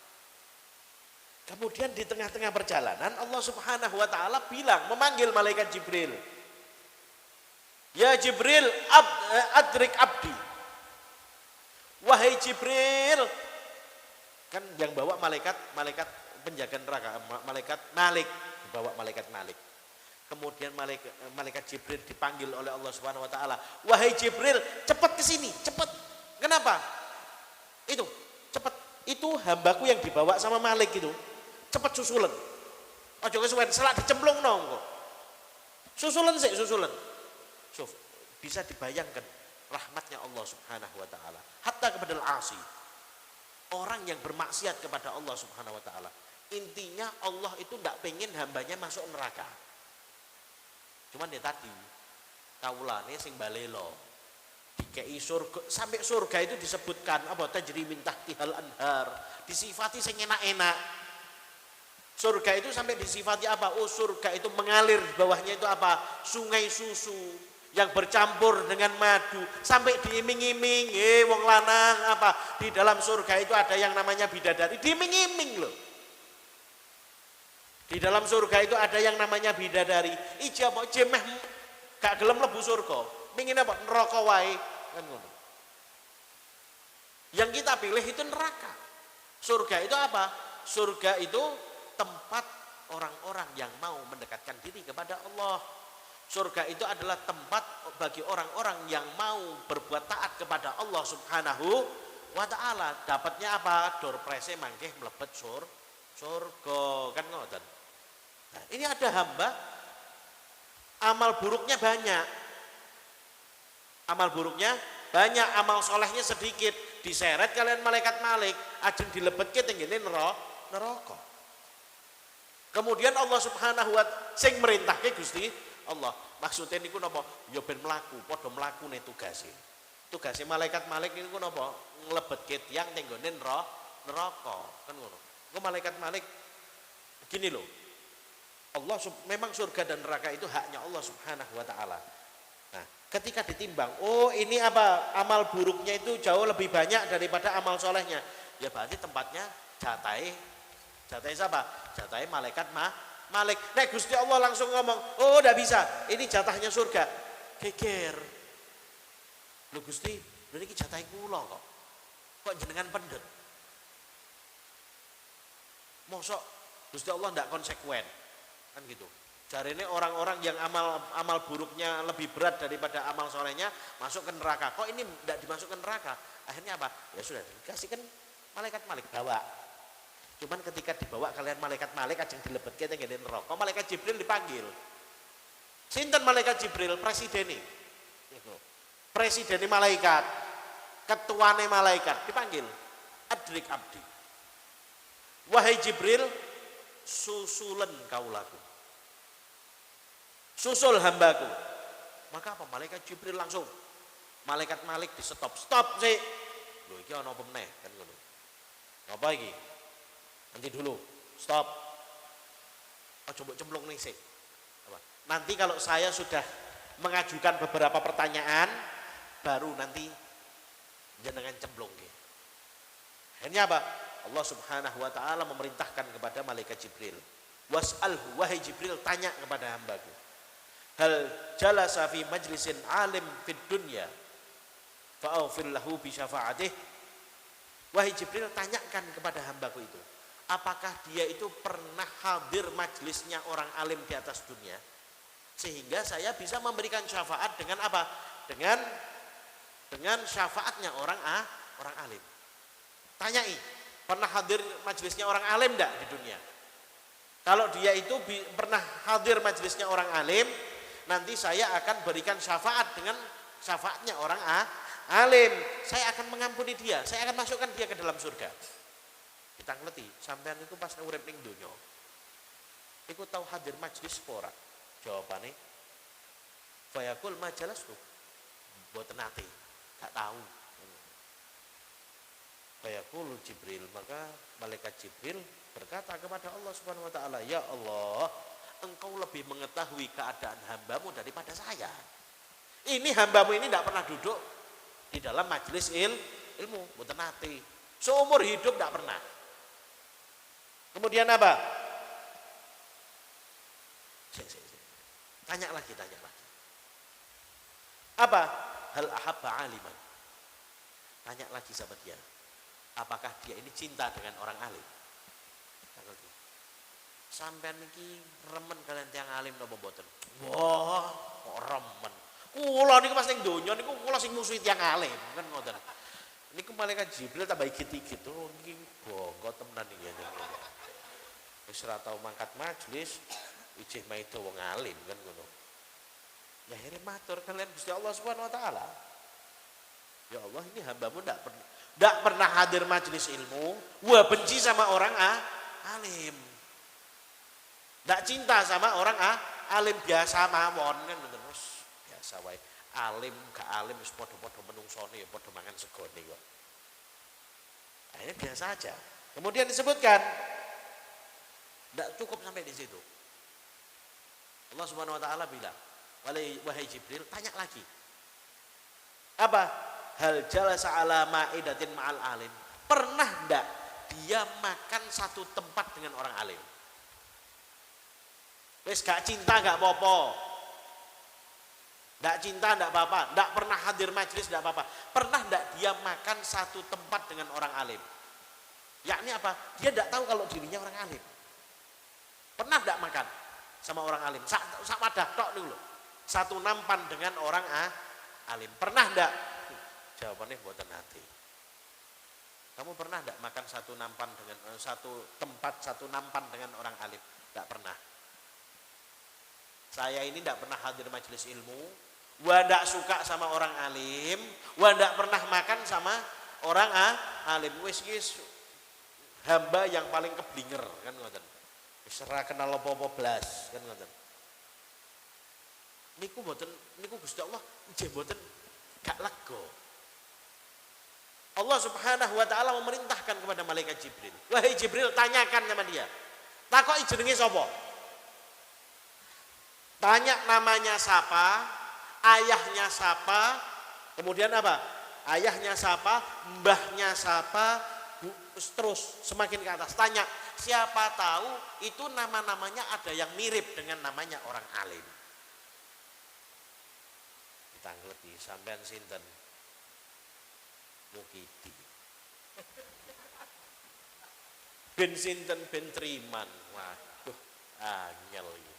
Kemudian di tengah-tengah perjalanan Allah Subhanahu wa taala bilang, memanggil malaikat Jibril. Ya Jibril, adrik abdi. Wahai Jibril, kan yang bawa malaikat penjaga neraka, malaikat Malik, dibawa malaikat Malik. Kemudian malaikat Jibril dipanggil oleh Allah Subhanahu wa taala. Wahai Jibril, cepat ke sini, cepat. Kenapa? Itu, cepat. Itu hambaku yang dibawa sama Malik itu. Cepat susulan. Ojo kesuwen, selak dicemplung nong kok. Susulan. So, bisa dibayangkan rahmatnya Allah Subhanahu wa taala hatta kepada al-asi. Orang yang bermaksiat kepada Allah Subhanahu wa taala. Intinya Allah itu tidak pengen hambanya masuk neraka. Cuman ya tadi kaulane sing balelo dikei surga, sampai surga itu disebutkan apa tajri min tahtihal anhar, disifati sing enak-enak. Surga itu sampai disifati apa? Oh, surga itu mengalir di bawahnya itu apa? Sungai susu yang bercampur dengan madu, sampai diiming-iming, wong lanang apa? Di dalam surga itu ada yang namanya bidadari, diiming-iming loh. Di dalam surga itu ada yang namanya bidadari. Ijabah jemeh gak gelem lebu surga. Pengin apa? Neraka wae kan ngono. Yang kita pilih itu neraka. Surga itu apa? Surga itu tempat orang-orang yang mau mendekatkan diri kepada Allah. Surga itu adalah tempat bagi orang-orang yang mau berbuat taat kepada Allah Subhanahu wa taala. Dapatnya apa? Door prize mangkeh mlebet surga kan ngoten. Nah, ini ada hamba amal buruknya banyak. Amal buruknya banyak, amal solehnya sedikit, diseret kalian malaikat Malik, ajeng dilebetke tenggene neraka. Kemudian Allah Subhanahu wa taala sing merintahke Gusti Allah. Maksudnya niku napa? Ya ben mlaku, padha mlakune tugase. Tugase malaikat Malik niku napa? Nglebetke tiyang tenggone neraka. Kan ngono. Engko malaikat Malik gini loh. Allah memang surga dan neraka itu haknya Allah Subhanahu wa taala. Nah, ketika ditimbang, oh ini apa? Amal buruknya itu jauh lebih banyak daripada amal solehnya. Ya berarti tempatnya jatahe siapa? Jatahe malaikat Malik. Nek Gusti Allah langsung ngomong, oh udah bisa, ini jatahnya surga. Geger. Lho Gusti, lho niki jatahe kula kok. Kok jenengan pendet? Mosok Gusti Allah ndak konsekuen. Kan gitu. Jarine orang-orang yang amal buruknya lebih berat daripada amal solehnya masuk ke neraka. Kok ini tidak dimasukkan neraka? Akhirnya apa? Ya sudah dikasihkan malaikat Malik bawa. Cuman ketika dibawa kalian malaikat Malik ajeng dilebetke teng ngene neraka, malaikat Jibril dipanggil. Sinten malaikat Jibril? Presidene. Presidene malaikat, ketuane malaikat dipanggil. Adrik abdi. Wahai Jibril, susulen kaulaku. Susul hambaku. Maka apa? Malaikat Jibril langsung. Malaikat Malik di stop sih. Lho iki ana apa meneh kan ngono. Apa iki? Nanti dulu. Stop. Oh coba cemplung nih sih. Nanti kalau saya sudah mengajukan beberapa pertanyaan baru nanti jenengan cemplung gitu. Akhirnya apa? Allah Subhanahu wa taala memerintahkan kepada malaikat Jibril. Was'alhu, wahai Jibril, tanya kepada hambaku. Hal jalasa fi majlisin alim fid dunya fa'aghfir lahu bi syafa'atih. Wahai Jibril, tanyakan kepada hambaku itu, apakah dia itu pernah hadir majelisnya orang alim di atas dunia sehingga saya bisa memberikan syafaat dengan apa? Dengan syafaatnya orang alim. Tanyai, pernah hadir majelisnya orang alim enggak di dunia? Kalau dia itu pernah hadir majelisnya orang alim, nanti saya akan berikan syafaat dengan syafaatnya orang alim. Saya akan mengampuni dia, saya akan masukkan dia ke dalam surga. Kita ngerti, sampean itu pas urip ning donya, iku tahu hadir majelis apa ora? Jawabane, fayaqul majalas tuh, mboten nate, gak tahu. Fayaqul Jibril, maka malaikat Jibril berkata kepada Allah Subhanahu wa taala, ya Allah, engkau lebih mengetahui keadaan hambamu daripada saya. Ini hambamu ini tidak pernah duduk di dalam majelis ilmu, mboten nate. Seumur hidup tidak pernah. Kemudian apa? Tanya lagi. Apa? Hal ahabba aliman. Tanya lagi sama dia. Apakah dia ini cinta dengan orang alim? Sampean niki remen kalian tiang alim napa mboten? Wah, kok remen. Kula niku pas ning donya niku kula sing musuhi tiang alim, kan ngoten. Niku malaikat Jibril tambah igit-igit tuh niki bangga temenan iki ya. Wis ora tau mangkat majelis, ijih maido wong alim kan ngono. Ya akhirnya matur kalian Gusti Allah Subhanahu wa taala. Ya Allah, ini hambamu ndak pernah hadir majelis ilmu, wah benci sama orang alim. Ndak cinta sama orang alim biasa mawon kan terus biasa wae. Alim gak alim wis padha-padha menungsone ya padha mangan segone kok. Akhirnya biasa aja. Kemudian disebutkan ndak cukup sampai di situ. Allah Subhanahu wa taala bilang, wahai Jibril, tanya lagi. Apa? Hal jalasa ala ma'idatin ma'al alim. Pernah enggak dia makan satu tempat dengan orang alim? Wis gak cinta gak apa-apa. Enggak cinta enggak apa-apa, enggak pernah hadir majelis enggak apa-apa. Pernah enggak dia makan satu tempat dengan orang alim? Yakni apa? Dia enggak tahu kalau dirinya orang alim. Pernah enggak makan sama orang alim? Sak wadah tok niku lho. Satu nampan dengan orang alim. Pernah enggak? Jawabannya mboten nate. Kamu pernah enggak makan satu nampan dengan satu tempat, satu nampan dengan orang alim? Enggak pernah. Saya ini enggak pernah hadir majelis ilmu, Wa ndak suka sama orang alim, wa ndak pernah makan sama orang alim. Wis hamba yang paling keblinger kan ngoten. Wis ora kenal apa-apa blas kan ngoten. Niku mboten niku Gusti Allah nggih mboten gak lega. Allah Subhanahu wa taala memerintahkan kepada malaikat Jibril. Wahai Jibril, tanyakan sama dia. Takoki jenenge sapa? Tanya namanya siapa, ayahnya siapa, kemudian apa? Ayahnya siapa, mbahnya siapa, terus semakin ke atas. Tanya, siapa tahu itu nama-namanya ada yang mirip dengan namanya orang alim. Ditanggleti, sampean sinten? Mukidi. Ben sinten ben Triman. Waduh, angel iki.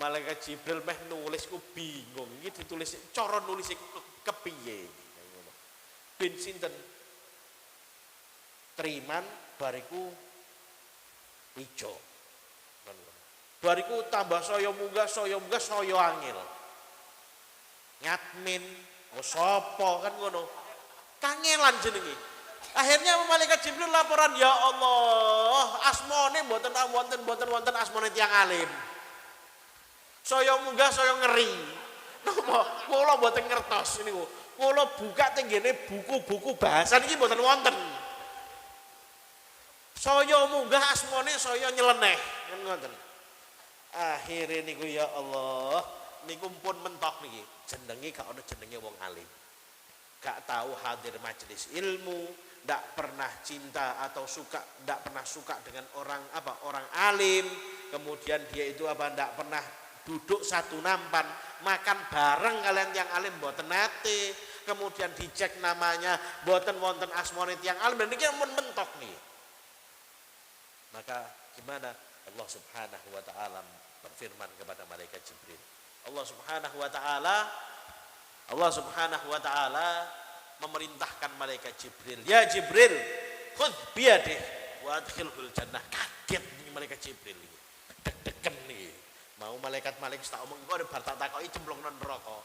Malaikat Jibril meh nulis ku bingung iki ditulis cara nulis kepiye ngono. Ben sinten Triman bariku ijo. Bariku tambah saya munggah saya angel. Ngatmin sapa kan ngono. Kangelan jenenge. Akhirnya malaikat Jibril laporan, ya Allah, asmane mboten wonten asmane tiyang alim. Saya munggah saya ngeri. Napa kula mboten ngertos niku. Kula buka tenggene buku-buku bahasa niki mboten wonten. Saya munggah asmane saya nyeleneh kan ngoten. Akhire niku ya Allah, niku pun mentok niki. Jenenge gak ana jenenge wong alim. Gak tahu hadir majelis ilmu, ndak pernah cinta atau suka, ndak pernah suka dengan orang alim. Kemudian dia itu ndak pernah duduk satu nampan, makan bareng kalian yang alim mboten nate. Kemudian dicek namanya mboten wonten asmane tiyang alim, niki mun mentok nih. Maka gimana? Allah Subhanahu wa taala berfirman kepada malaikat Jibril. Allah Subhanahu wa taala memerintahkan malaikat Jibril, "Ya Jibril, khudh biyadih wa adkhilhul jannah." Kaget nih malaikat Jibril iki. Deg-degen nih. Mau malaikat tak omong kok bar tak takoki cemplung nang neraka.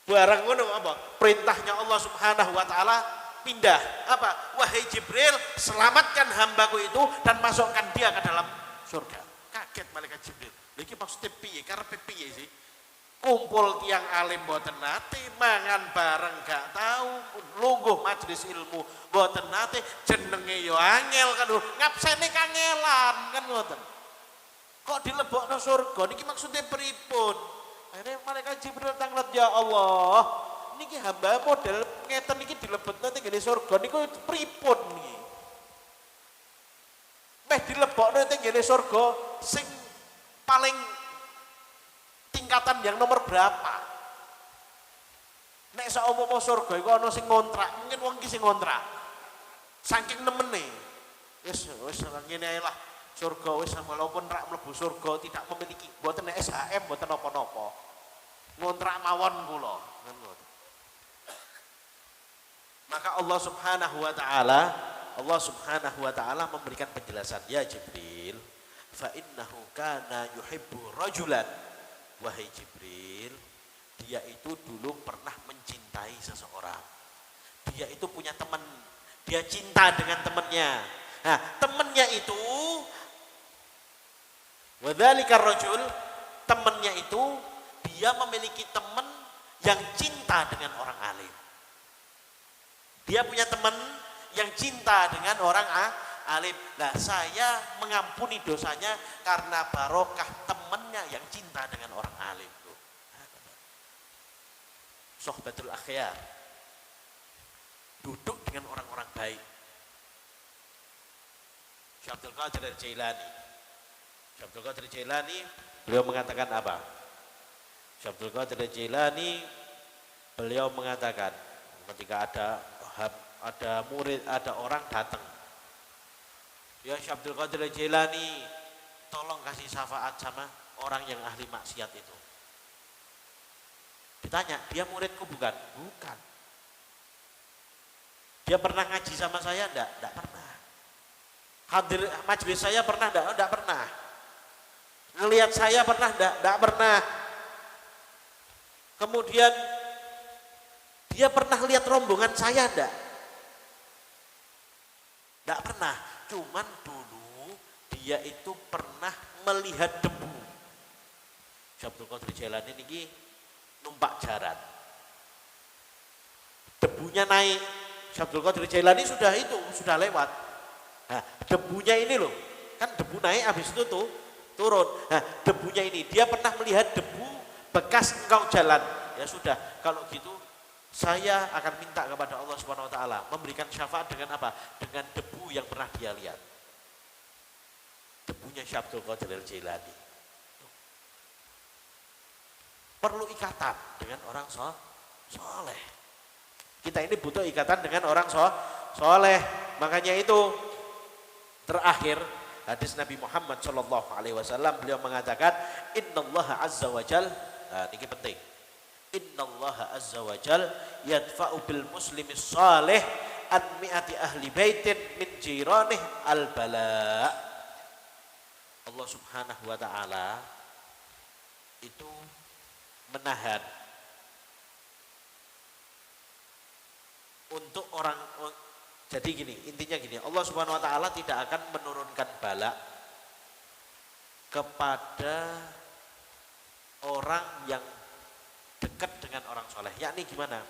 Barang ngono apa? Perintahnya Allah Subhanahu wa taala pindah. Apa? Wahai Jibril, selamatkan hambaku itu dan masukkan dia ke dalam surga. Kaget malaikat Jibril. Lha iki maksudnya piye? Karepe piye sih? Kumpul tiang alim mboten nate, mangan bareng gak tahu, lungguh majelis ilmu mboten nate, jenenge yo angel kan lho, ngabsene kangelan kan ngoten. Kok dilebokno surga niki maksudnya pripun? Akhirnya malaikat Jibril tanglet, ya Allah, niki hamba model ngeten niki dilebetno teng ngene surga niku pripun niki? Meh dilebokno teng ngene surga sing paling tingkatan yang nomor berapa? Nek saumpama surga iku ana sing ngontrak, mungkin wong iki sing ngontrak. Saking nemene. Wis ngene ae lah. Surga wis walaupun rak mlebu surga tidak memiliki mboten SHM mboten napa-napa. Ngontrak mawon kula. Maka Allah Subhanahu wa taala memberikan penjelasan, ya Jibril, fa innahu kana yuhibbu rajulan. Wahai Jibril, dia itu dulu pernah mencintai seseorang. Dia itu punya teman, dia cinta dengan temannya. Nah, temannya itu wadzalika rajul, temannya itu dia memiliki teman yang cinta dengan orang alim. Dia punya teman yang cinta dengan orang alim. Nah, saya mengampuni dosanya karena barokah temannya yang cinta dengan orang alim. Sohbatul akhyar, duduk dengan orang-orang baik. Syekh Abdul Qadir Jailani, beliau mengatakan apa? Syekh Abdul Qadir Jailani, beliau mengatakan ketika ada murid, ada orang datang, ya Syekh Abdul Qadir Jailani, tolong kasih syafaat sama orang yang ahli maksiat itu. Ditanya, dia muridku bukan? Bukan. Dia pernah ngaji sama saya? Enggak pernah. Hadir majelis saya pernah? Enggak pernah. Ngelihat saya pernah? Enggak pernah. Kemudian dia pernah lihat rombongan saya enggak? Enggak pernah. Cuman dulu dia itu pernah melihat debu. Syekh Abdul Qadir Jailani niki numpak jaran. Debunya naik. Syekh Abdul Qadir Jailani sudah lewat. Nah, debunya ini loh, kan debu naik habis itu tuh turun. Nah, debunya ini dia pernah melihat debu bekas engkau jalan. Ya sudah, kalau gitu saya akan minta kepada Allah Subhanahu wa taala memberikan syafaat dengan apa? Dengan debu yang pernah dia lihat. Debunya Syekh Abdul Qadir Jailani. Perlu ikatan dengan orang soleh. Kita ini butuh ikatan dengan orang soleh. Makanya itu terakhir hadis Nabi Muhammad Shallallahu Alaihi Wasallam beliau mengatakan Innallaha Azza wa Jal, nah ini penting. Innallaha Azza wa Jal yadfa'u bil muslimi salih an mi'ati ahli baitin min jiranih al bala. Allah Subhanahu wa taala itu menahan untuk orang. Jadi gini, intinya gini, Allah Subhanahu wa taala tidak akan menurunkan bala kepada orang yang dekat dengan orang soleh. Yakni gimana?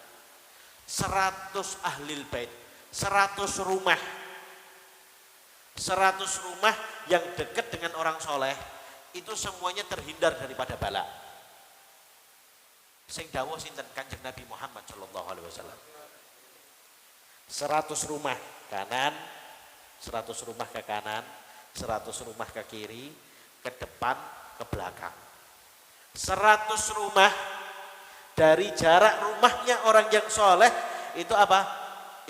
100 ahlil bait, 100 rumah yang dekat dengan orang soleh itu semuanya terhindar daripada bala. Sing dawuh sinten? Kanjeng Nabi Muhammad sallallahu alaihi wasallam. 100 rumah kanan, 100 rumah ke kanan, 100 rumah ke kiri, ke depan, ke belakang. 100 rumah dari jarak rumahnya orang yang soleh itu apa?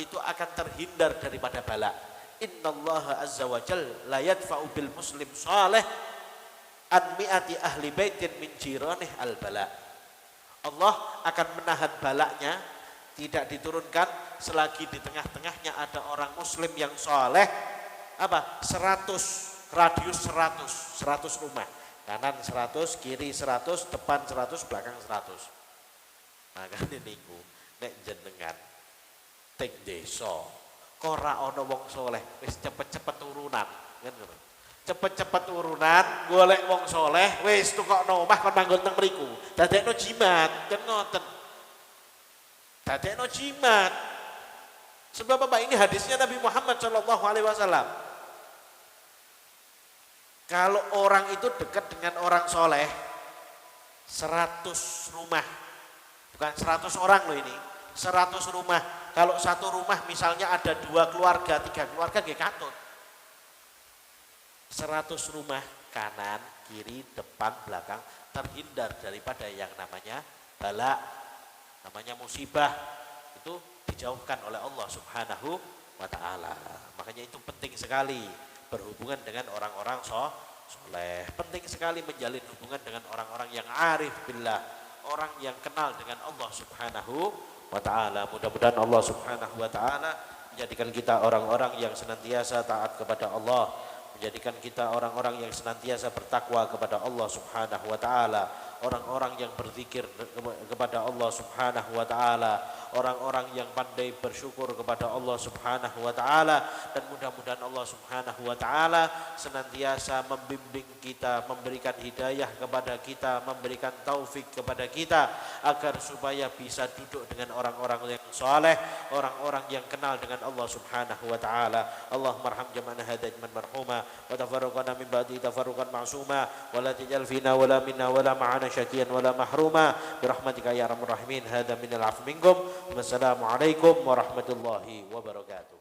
Itu akan terhindar daripada bala. Innallaha azza wa jal la yadfa'u bil muslim soleh an mi'ati ahli baitin min jiranih al bala. Allah akan menahan balaknya, tidak diturunkan selagi di tengah-tengahnya ada orang muslim yang soleh. Apa? 100, radius 100 rumah. Kanan 100, kiri 100, depan 100, belakang 100. Makanya niku nek jenengan teng desa kok ora ana wong soleh, wis cepet-cepet urunan, kan ngono. Cepet-cepet urunan golek wong soleh, wis tukokno omah kon manggon teng mriku. Dadekno jimat, kan ngoten. Dadekno jimat. Sebab apa? Ini hadisnya Nabi Muhammad Shallallahu Alaihi Wasallam. Kalau orang itu dekat dengan orang soleh, 100 rumah, bukan 100 orang loh ini, 100 rumah. Kalau satu rumah misalnya ada 2 keluarga, 3 keluarga, nggih katut. 100 rumah kanan, kiri, depan, belakang terhindar daripada yang namanya bala, namanya musibah. Itu dijauhkan oleh Allah Subhanahu wa taala. Makanya itu penting sekali berhubungan dengan orang-orang soleh. Penting sekali menjalin hubungan dengan orang-orang yang arif billah, orang yang kenal dengan Allah Subhanahu wa taala. Mudah-mudahan Allah Subhanahu wa taala menjadikan kita orang-orang yang senantiasa taat kepada Allah, menjadikan kita orang-orang yang senantiasa bertakwa kepada Allah Subhanahu wa taala, orang-orang yang berzikir kepada Allah Subhanahu wa taala, orang-orang yang pandai bersyukur kepada Allah Subhanahu wa taala, dan mudah-mudahan Allah Subhanahu wa taala senantiasa membimbing kita, memberikan hidayah kepada kita, memberikan taufik kepada kita agar supaya bisa duduk dengan orang-orang yang saleh, orang-orang yang kenal dengan Allah Subhanahu wa taala. Allahumma arham jama'ana hadha ijman marhuma wa tafarraqana min ba'di tafarruqan ma'suma wa la taj'al fina wa la minna wa la ma'ana syaqiyan wa la mahruma bi rahmatika ya arhamar rahimin. Hadza minal 'afwi minkum. Wassalamualaikum warahmatullahi wabarakatuh.